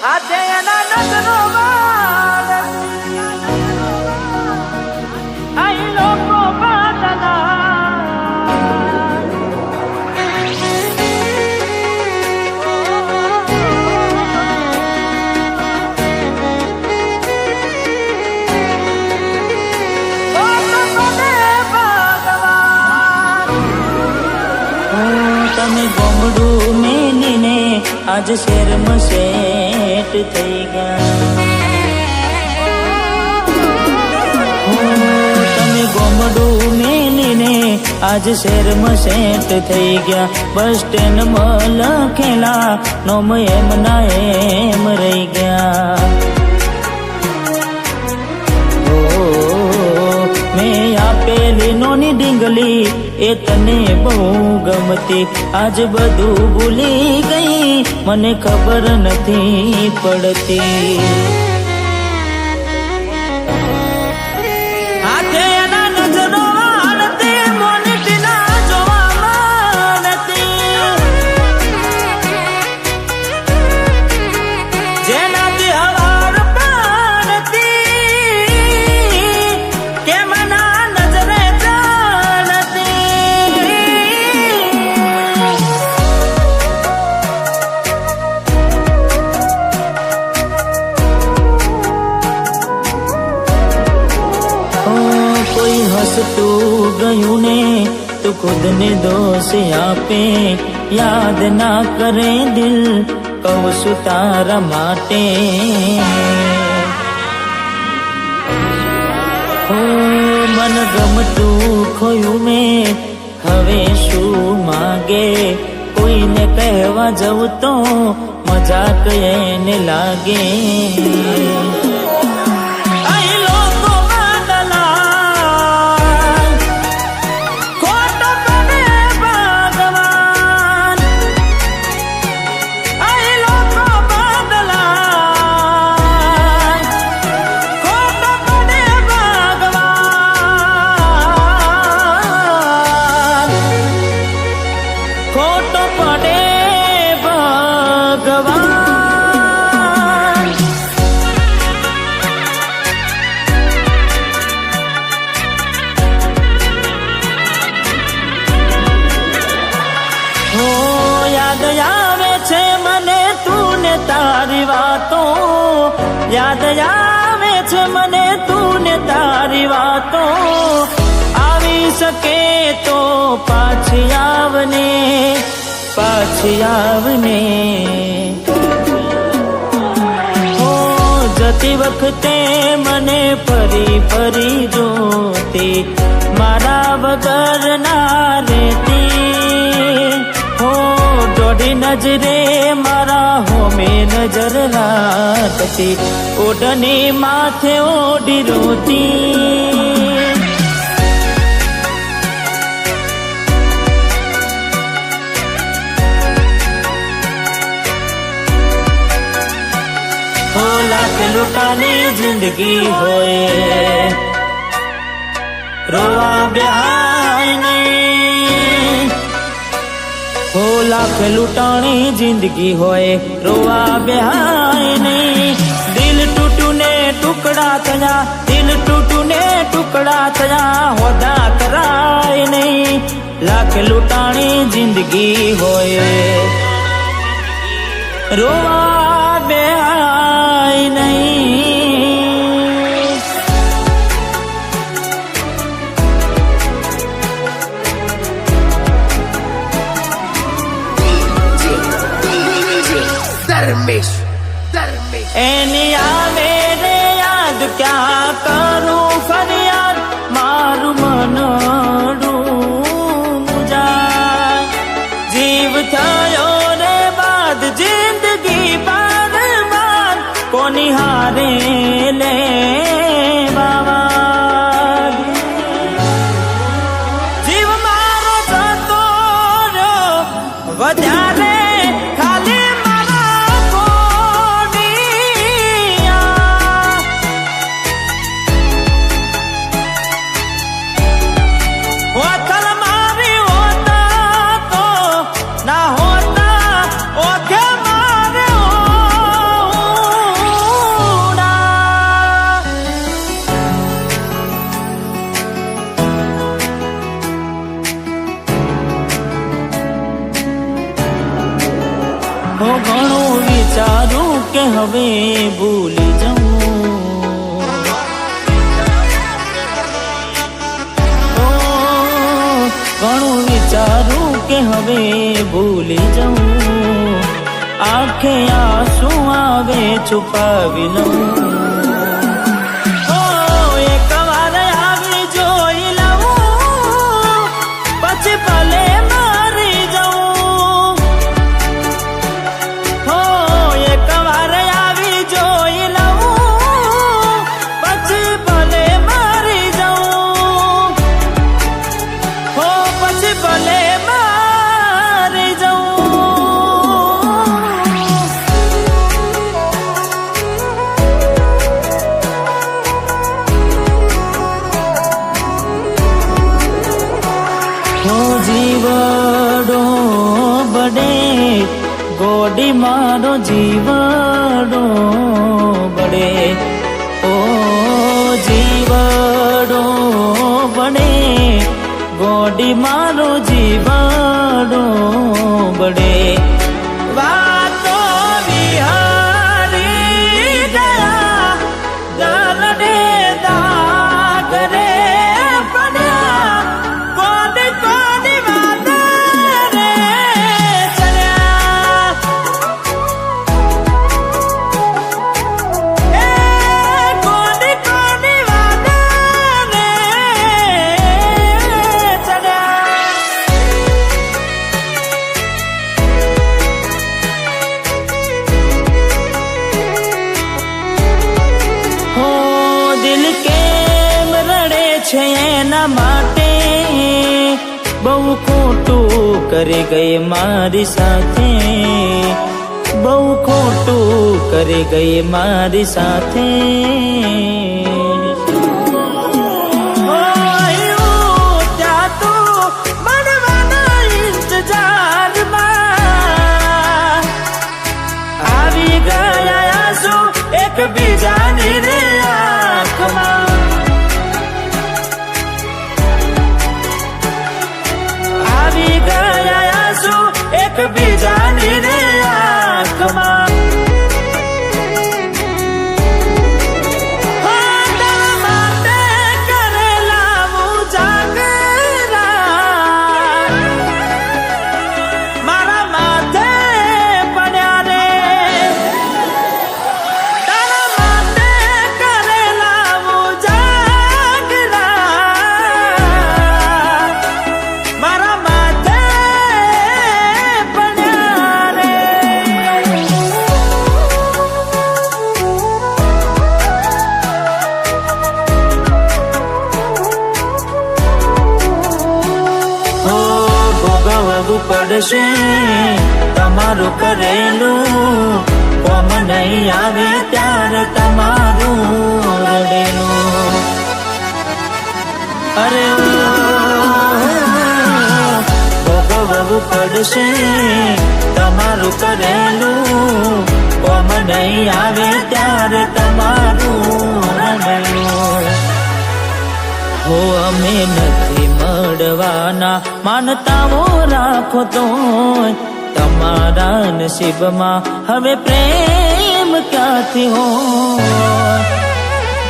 આજે એના નજરો અહીં લોકો બદલા તમે ગોમડું મેલીને આજ શેરમાં સેટ થઈ ગયા. તમે ગોમડું મેલીને આજ શેરમાં સેટ થઈ ગયા. બસ સ્ટેન્ડમાં લખેલા નોમ એમ ના એમ રહી ગયા. મેં આપેલી નોની ડીંગલી એ તને બહુ ગમતી. આજ બધું ભૂલી ગઈ મને ખબર નથી પડતી. આજે એના નજરો આડતી મોનિટી ના જોવામાં નથી. જેનાથી હવાર પાડતી કે મના નજરે જાણતી. કોઈ હસતું ગયું ને તું ખુદને દોષ આપે. યાદ ના કરે દિલ કહું છું તારા માટે. મન ગમતું ખોયું મેં હવે શું માગે. કોઈને કહેવા જવું તો મજાક એને લાગે. અહીં લોકો બદલા ખોટો પડે ભગવાન. અહીં લોકો બદલા ખોટો પડે ભગવાન. ખોટો પડે ભગવાન. યાદ આવે છે મને તું ને તારી વાતો. યાદ આવે છે મને તું ને તારી વાતો. આવી શકે તો પાછી આવને પાછી આવને. જતી વખતે મને ફરી ફરી જોતી. મારા વગર ના રહેતી. દોઢી નજરે મારા હોમે નજર રાખતી. ઓઢણી માથે ઓઢી રોતી. લાખ લૂંટાની જિંદગી હોય રોવા બેહાય નહીં. લાખ લૂંટાણી જિંદગી હોય રોવા બેહાય નહીં. દિલ તૂટું ને ટુકડા થયા. દિલ તૂટું ને ટુકડા થયા. હોદા કરાય નહીં. લાખ લૂંટાણી જિંદગી હોય રોવા બેહાય નહીં. એની આવે રે યાદ ક્યાં કરું ફરિયાદ. મારું મનડું મુજાય. જીવ થયો રે બાદ જિંદગી બાદ બાદ કોની હારે લે બાબા. જીવ મારો જતો રહ્યો વધારે ખાલી મારા કોડિયા. હો ઘણું વિચારું કે હવે ભૂલી જાઉં, ઘણું વિચારું કે હવે ભૂલી જાઉં, આંખે આંસુ આવે છુપાવી લઉં. એક વાર આવી જોઈ લઉં પછી ભલે મારી જાઉં. એક વાર આવી જોઈ લઉં પછી ભલે મારી જાઉં, પછી ભલે મારી જાઉં. જીવડો બડે ગોડી મારો જીવડો બડે, ઓ જીવડો બડે ગોડી મારો જીવડો બડે. વાતો વિહારી ગયા દલડે દાગ રે પડ્યા, કોની કોની વાત રે ચડ્યા, કોની કોની વાત રે ચડ્યા. હો દિલ કેમ રડે છે એના માટે, બહુ ખોટું કરી ગઈ મારી સાથે, બહુ ખોટું કરી ગઈ મારી સાથે. ત્યાં તો મળવાના ઇંતજારમાં આવી ગયા આંસુ એકબીજાની રે આંખમાં, આવી ગયા આંસુ એકબીજાની રે આંખમાં. તારા માટે કરેલા ઉજાગરા મારા માથે પડ્યા રે, તારા માટે કરેલા ઉજાગરા મારા માથે પડ્યા રે. ભોગવવું પડશે તમારું કરેલું, કોમ નહીં આવે ત્યારે તમારું રડેલું. અરે ભોગવવું પડશે તમારું કરેલું, કોમ નહીં આવે ત્યારે તમારું રડેલું. હો અમે નથી મળવાના માનતાઓ રાખો તો તમારા નસીબમાં હવે પ્રેમ ક્યાંથી હોય.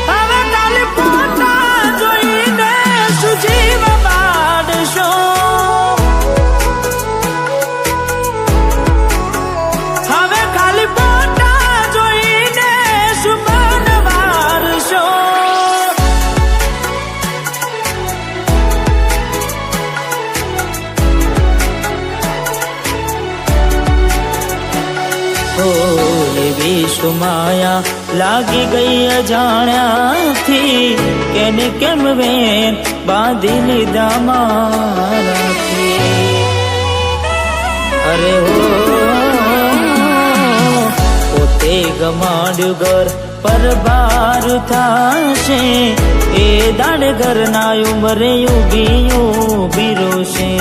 હવે કાલે ફોટા જોઈને શું જીવ બાળશો, હવે ખાલી ફોટા જોઈને શું મન વારશો. એવી સુમાયા લાગી ગઈ અજાણ્યાથી, કેને કેમ વેન બાંધી લીધા મારાથી. અરે હો પોતે ગમાડ્યું ઘર પર બાર થાશે, એ દાડ ઘરના ઉંમરે ઉગી ઉભી રોશે.